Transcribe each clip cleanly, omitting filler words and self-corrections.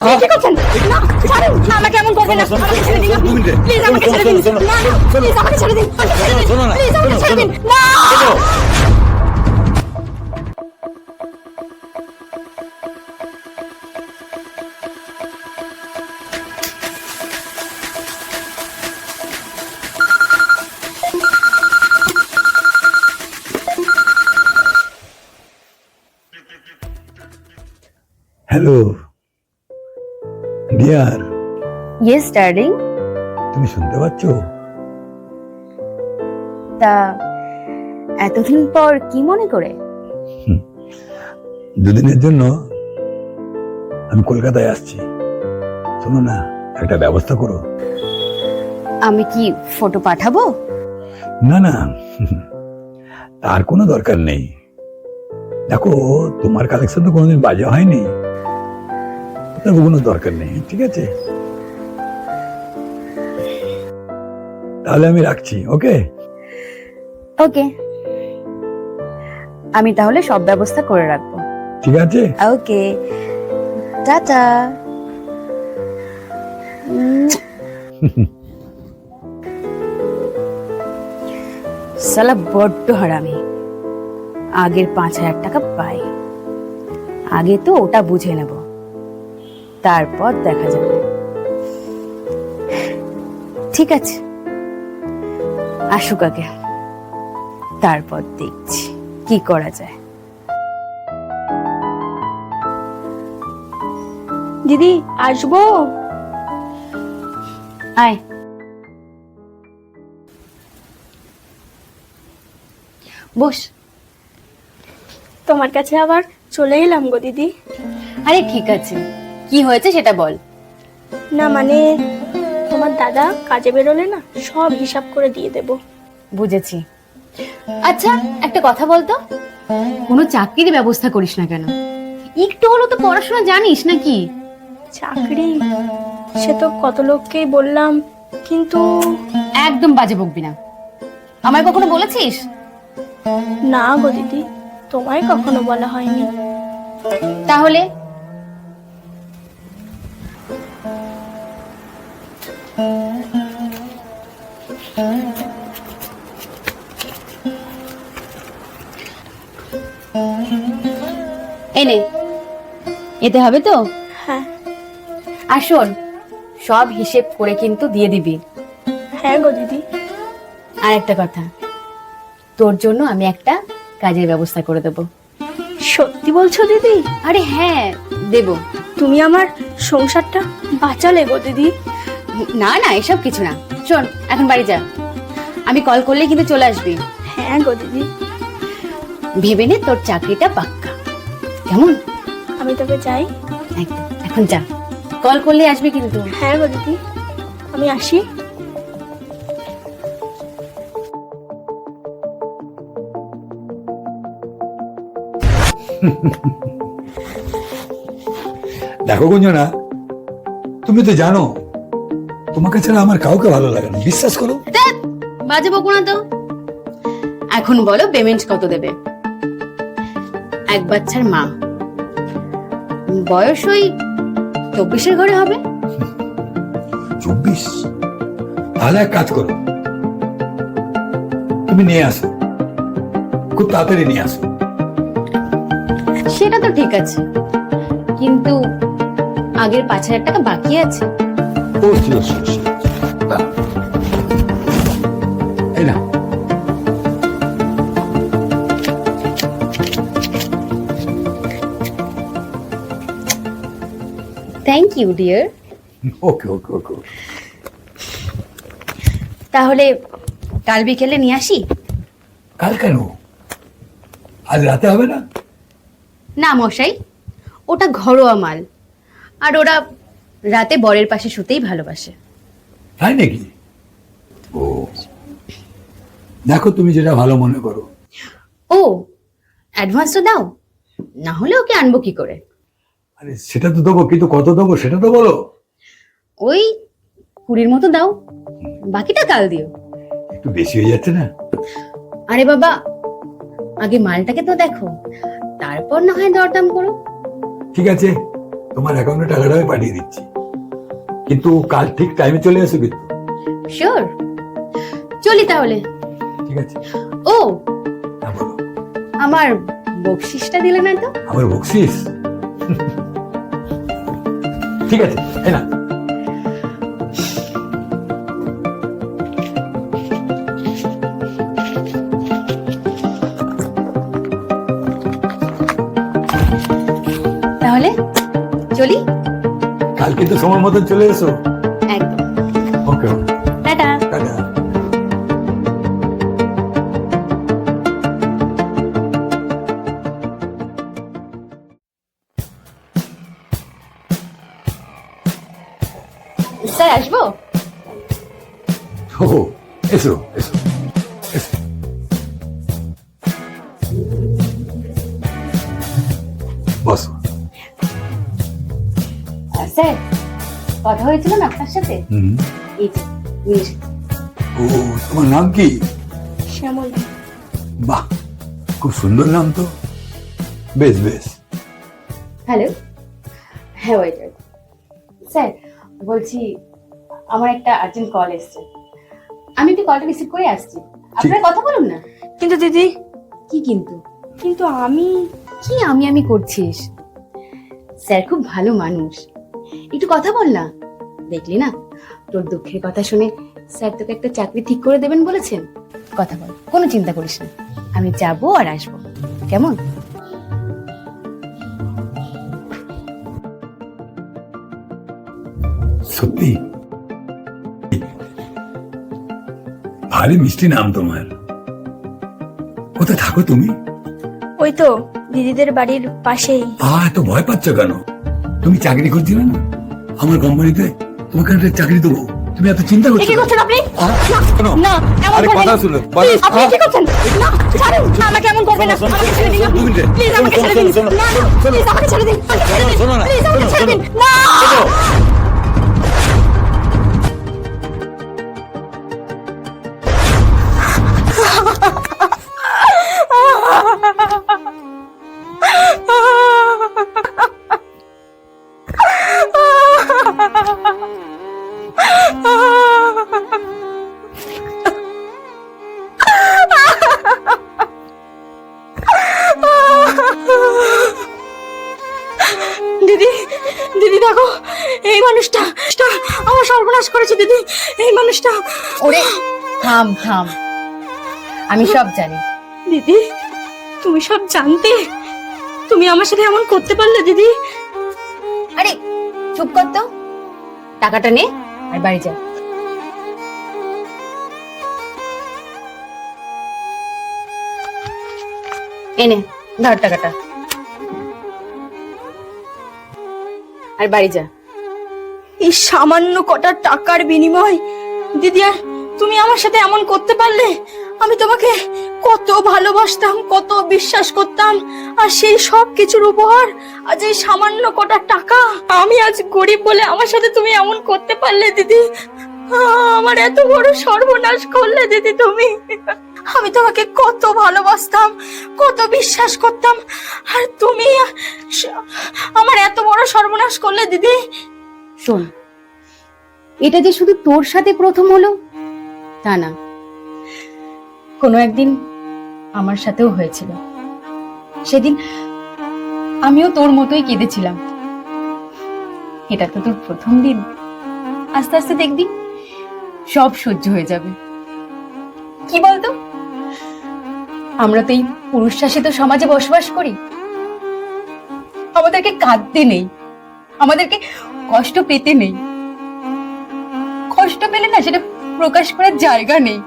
কি করছেন? না, ছাড়ুন। না, আমাকে এমন করবেন না। আমাকে ছেড়ে দিন আপনি। প্লিজ আমাকে ছেড়ে দিন। না, না, প্লিজ আমাকে ছেড়ে দিন। প্লিজ আমাকে ছেড়ে দিন। না। Hello dear, yes darling. তুমি শুনতে পাচ্ছ? তা এতদিন পর কি মনে করে? দুদিনের জন্য আমি কলকাতায় আসছি। শোনো না, একটা ব্যবস্থা করো। আমি কি ফটো পাঠাবো? না না, তার কোনো দরকার নেই। দেখো, তোমার কালেকশন তো কোনোদিন বাজে হয়নি, তার কোনো দরকার নেই। ঠিক আছে, তাহলে আমি রাখছি। ওকে ওকে, আমি তাহলে সব ব্যবস্থা করে রাখবো। ঠিক আছে। ওকে, টাটা। সালা বড্ড হারামি। আগের 5,000 টাকা পাই, আগে তো ওটা বুঝে নেব, তারপর দেখা যাবে। ঠিক আছে, আসুক আগে, তারপর দেখছি কি করা যায়। দিদি আসবো? আয়, বস। তোমার কাছে আবার চলে এলাম গো দিদি। আরে ঠিক আছে, কি হয়েছে সেটা বল। না মানে, তোমার দাদা কাজে বেরোলে না সব হিসাব করে দিয়ে দেব। বুঝেছি। আচ্ছা একটা কথা বলতো, কোনো চাকরির ব্যবস্থা করিস না কেন? একটু হলো তো পড়াশোনা জানিস নাকি? চাকরি সে তো কত লোককেই বললাম, কিন্তু একদম বাজে বকবি না। আমায় কখনো বলেছিস? না গো দিদি, তোমায় কখনো বলা হয়নি। তাহলে এনে এতে হবে তো? হ্যাঁ আর শোন, সব হিসেব করে কিন্তু দিয়ে দিবি। হ্যাঁ গো দিদি। আর একটা কথা, তোর জন্য আমি একটা কাজের ব্যবস্থা করে দেব। সত্যি বলছো দিদি? আরে হ্যাঁ, দেব। তুমি আমার সংসারটা বাঁচালে গো দিদি। না না, এসব কিছু না। শোন, এখন বাড়ি যা, আমি কল করলে কিন্তু চলে আসবি। হ্যাঁ গো দিদি। ভেবে নে তোর চাকরিটা পাক্কা, কেমন? আমি তবে যাই। একদম, এখন যা, কল করলে আসবি কিন্তু। হ্যাঁ গো দিদি, আমি আসি। দেখো গুঞ্জনা, তুমি তো জানো তোমাকে ছাড়া আমার কাউকে ভালো লাগে না, বিশ্বাস করো। ধ্যাৎ, বাজে বকো না তো। এখন বলো পেমেন্ট কত দেবে? এক বাচ্চার মা, বয়স ওই 24-এর ঘরে হবে। 24? তাহলে এক কাজ করো, তুমি নিয়ে আসো, খুব তাড়াতাড়ি নিয়ে আসো। সেটা তো ঠিক আছে, কিন্তু আগের 5,000 টাকা বাকি আছে। ও শিওর শিওর শিওর। এই না, থ্যাংক ইউ ডিয়ার। ওকে ওকে ওকে। তাহলে কাল বিকেলে নিয়ে আসি? কাল কেন, আজ রাতে হবে না? না মশাই, ওটা ঘরোয়া মাল, আর ওরা রাতে বরের পাশে শুতেই ভালোবাসে। তাই নাকি? ও, দেখো তুমি যেটা ভালো মনে করো। ও, অ্যাডভান্স তো দাও, না হলে ওকে আনবো কি করে? আরে সেটা তো দেবো, কিন্তু কত দেবো সেটা তো বলো। ওই 20-র মতো দাও, বাকিটা কাল দিও। একটু বেশি হয়ে যাচ্ছে না? আরে বাবা, আগে মালটাকে তো দেখো, তারপর না হয় দরদাম করো। ঠিক আছে, তোমার অ্যাকাউন্টে টাকাটা আমি পাঠিয়ে দিচ্ছি, কিন্তু কাল ঠিক টাইমে চলে এসো কিন্তু। শিওর, চলি তাহলে। ঠিক আছে। ও, হ্যাঁ বলো। আমার বকশিসটা দিলে না তো? আমার বকশিস? ঠিক আছে, এই না। তাহলে চলি। কাল কিন্তু সময় মতন চলে এসো। একদম। ওকে, টাটা। টাটা। স্যার আসবো? ও, এসো এসো এসো। বসো। স্যার, কথা হয়েছিল না আপনার সাথে? হুম। এই যে নিয়ে এসেছি। ও, তোমার নাম কি? শ্যামলী। বাহ, খুব সুন্দর নাম তো। বেশ বেশ। হ্যালো। হ্যাঁ, ওয়েটার স্যার, বলছি আমার একটা আর্জেন্ট কল এসছে, আমি একটু কলটা রিসিভ করে আসছি। আপনারা কথা বলুন না। কিন্তু দিদি, কি কিন্তু? কিন্তু আমি কি আমি করছিস? স্যার খুব ভালো মানুষ, একটু কথা বল না। দেখলি না, তোর দুঃখের কথা শুনে স্যার তোকে একটা চাকরি ঠিক করে দেবেন বলেছেন। কথা বল, কোনো চিন্তা করিস না, আমি যাবো আর আসবো, কেমন? সত্যি ভারী মিষ্টি নাম তোমার। কোথায় থাকো তুমি? ওই তো দিদিদের বাড়ির পাশেই। এত ভয় পাচ্ছ কেন? তুমি চাকরি করছিলে না আমার কোম্পানিতে? তোমাকে একটা চাকরি দেবো, তুমি এত চিন্তা করছো? কি করছেন আপনি? কেন? না, এমন আরে করবেন কথা না। শুনো। Please, আপনি কি করছেন? না, ছাড়ুন। না, আমাকে এমন করবেন না। আমাকে ছেড়ে দিন আপনি। Please, আমাকে ছেড়ে দিন। না, না, please, আমাকে ছেড়ে দিন। আমাকে ছেড়ে দিন। শোনো না, Please, আমাকে শোনো, ছেড়ে দিন। শোনো। না। দিদি, দিদি দেখো, এই মানুষটা আমার সর্বনাশ করেছে দিদি। এই মানুষটা। ওরে থাম থাম, আমি সব জানি। দিদি, তুমি সব জানতে? তুমি আমার সাথে এমন করতে পারলে দিদি? আরে চুপ কর তো, টাকাটা নে আর বাড়ি যা। এনে ধর টাকাটা আর বাড়ি যা। এই সামান্য কটা টাকার বিনিময় দিদি, আর তুমি আমার সাথে এমন করতে পারলে? আমি তোমাকে কত ভালোবাসতাম, কত বিশ্বাস করতাম, আর সেই সব কিছুর উপহার আজ এই সামান্য কটা টাকা। আমি আজ গরিব বলে আমার সাথে তুমি এমন করতে পারলে দিদি? আমার এত বড় সর্বনাশ করলে দিদি তুমি। আমি তোমাকে কত ভালোবাসতাম, কত বিশ্বাস করতাম, আর তুমি আমার এত বড় সর্বনাশ করলে দিদি। শোন, এটা যে শুধু তোর সাথে প্রথম হলো তা না, কোনো একদিন আমার সাথেও হয়েছিল। সেদিন আমিও তোর মতোই কেঁদেছিলাম। এটা তো তোর প্রথম দিন, আস্তে আস্তে দেখবি সব সহ্য হয়ে যাবে। কি বলতো, আমরা তো এই পুরুষ শাসিত সমাজে বসবাস করি, আমাদেরকে কাঁদতে নেই, আমাদেরকে কষ্ট পেতে নেই। কষ্ট পেলে না সেটা প্রকাশ করার জায়গা নেই।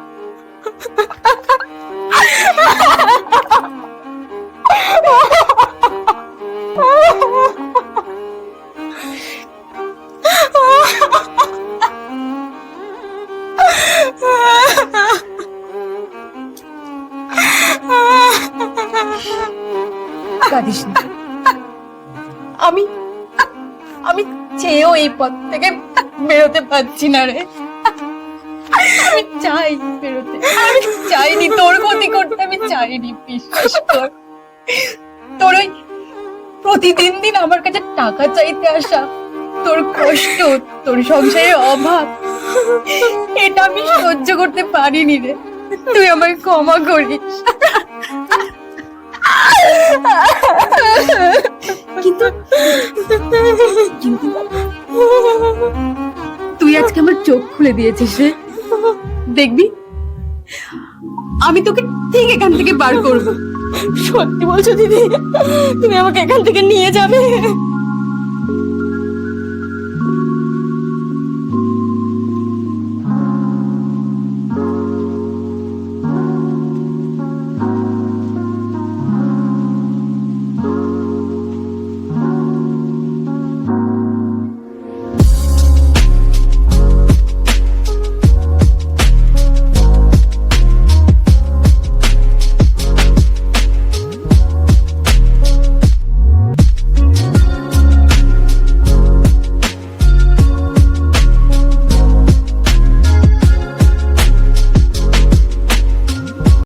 কাঁদিস না। আমি আমি চেয়েও এই পথ থেকে বেরোতে পারছি না রে। আমি চাই বেরোতে, আমি চাইনি তোর ক্ষতি করতে, আমি চাইনি, বিশ্বাস কর। তোর ওই প্রতিদিন দিন আমার কাছে টাকা চাইতে আসা, তোর কষ্ট, তোর সংসারের অভাব, এটা আমি সহ্য করতে পারিনি রে। তুই আমায় ক্ষমা করিস। কিন্তু কিন্তু তুই আজকে আমার চোখ খুলে দিয়েছিস রে। দেখবি আমি তোকে ঠিক এখান থেকে বার করবো। সত্যি বলছো দিদি? তুমি আমাকে এখান থেকে নিয়ে যাবে?